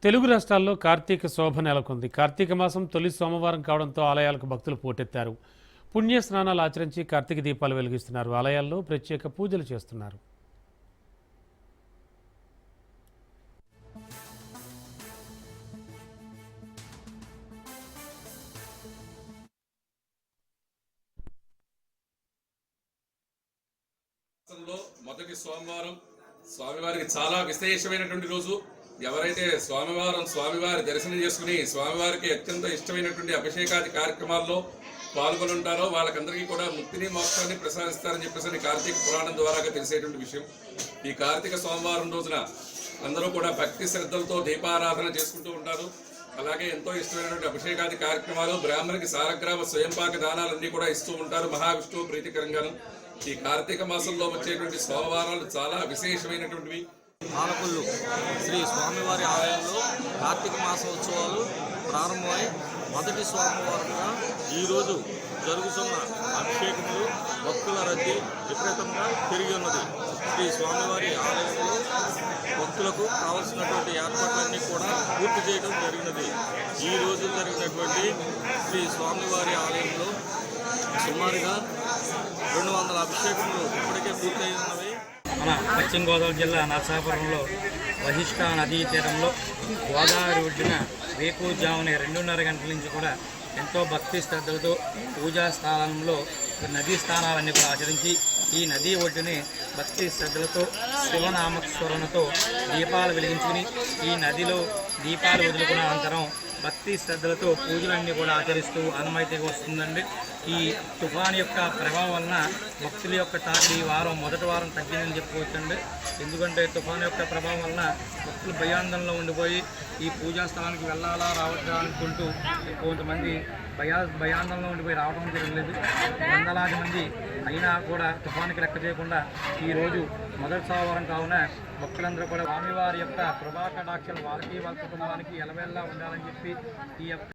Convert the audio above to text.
తెలుగు రాష్ట్రాల్లో కార్తీక శోభ నెలకొంది. కార్తీక మాసం తొలి సోమవారం కావడంతో ఆలయాలకు భక్తులు పోటెత్తారు. పుణ్య స్నానాలు ఆచరించి కార్తీక దీపాలు వెలిగిస్తున్నారు. ఆలయాల్లో ప్రత్యేక పూజలు చేస్తున్నారు. మొదటి సోమవారం స్వామివారికి చాలా విశేషమైనటువంటి రోజు. ఎవరైతే స్వామివారి దర్శనం చేసుకుని స్వామివారికి అత్యంత ఇష్టమైనటువంటి అభిషేకాది కార్యక్రమాల్లో పాల్గొని ఉంటారో వాళ్ళకందరికీ కూడా ముక్తిని మోక్షాన్ని ప్రసాదిస్తారని చెప్పేసి కార్తీక పురాణం ద్వారా తెలిసేటువంటి విషయం. ఈ కార్తీక సోమవారం రోజున అందరూ కూడా భక్తి శ్రద్ధలతో దీపారాధన చేసుకుంటూ ఉంటారు. అలాగే ఎంతో ఇష్టమైనటువంటి అభిషేకాది కార్యక్రమాలు, బ్రాహ్మణికి సాలగ్రామ స్వయంపాక దానాలన్నీ కూడా ఇస్తూ ఉంటారు మహావిష్ణువు ప్రీతికరంగాను. ఈ కార్తీక మాసంలో వచ్చేటువంటి సోమవారాలు చాలా విశేషమైనటువంటివి. పాలకొల్లు శ్రీ స్వామివారి ఆలయంలో కార్తీక మాసోత్సవాలు ప్రారంభమై మొదటి సోమవారంగా ఈరోజు జరుగుతున్న అభిషేకములు భక్తుల రద్దీ విపరీతంగా పెరిగి ఉన్నది. శ్రీ స్వామివారి ఆలయంలో భక్తులకు కావలసినటువంటి ఏర్పాట్లన్నీ కూడా పూర్తి చేయడం జరిగినది. ఈ రోజు జరిగినటువంటి శ్రీ స్వామివారి ఆలయంలో సుమారుగా 200 అభిషేకములు ఇప్పటికే పూర్తయి ఉన్నవి. మన పశ్చిమ గోదావరి జిల్లా నరసాపురంలో వశిష్ఠా నదీ తీరంలో గోదావరి ఒడ్డున వేకువజామున 2:30 గంటల నుంచి కూడా ఎంతో భక్తి శ్రద్ధలతో పూజా స్థానంలో నదీ స్థానాలన్నీ కూడా ఆచరించి ఈ నదీ ఒడ్డుని భక్తి శ్రద్ధలతో శివనామస్మరణతో దీపాలు వెలిగించుకుని ఈ నదిలో దీపాలు వదులుకున్న అనంతరం భక్తి శ్రద్ధలతో పూజలన్నీ కూడా ఆచరిస్తూ అనుమతిగా వస్తుందండి. ఈ తుఫాన్ యొక్క ప్రభావం వలన భక్తుల యొక్క తాకిడి ఈ వారం మొదటి వారం తగ్గిందని చెప్పుకోవచ్చండి. ఎందుకంటే తుఫాన్ యొక్క ప్రభావం వలన భక్తులు భయాందోళనలో ఉండిపోయి ఈ పూజా స్థలానికి వెళ్ళాలా రావద్దా అనుకుంటూ కొంతమంది భయాందోళనలో ఉండిపోయి రావడం జరగలేదు. వందలాది మంది అయినా కూడా తుఫానికి లెక్క చేయకుండా ఈరోజు మొదటి సోమవారం కావున భక్తులందరూ కూడా స్వామివారి యొక్క కృపా కటాక్షలు వారికి వాళ్ళ కుటుంబానికి ఎలవెల్లా ఉండాలని చెప్పి ఈ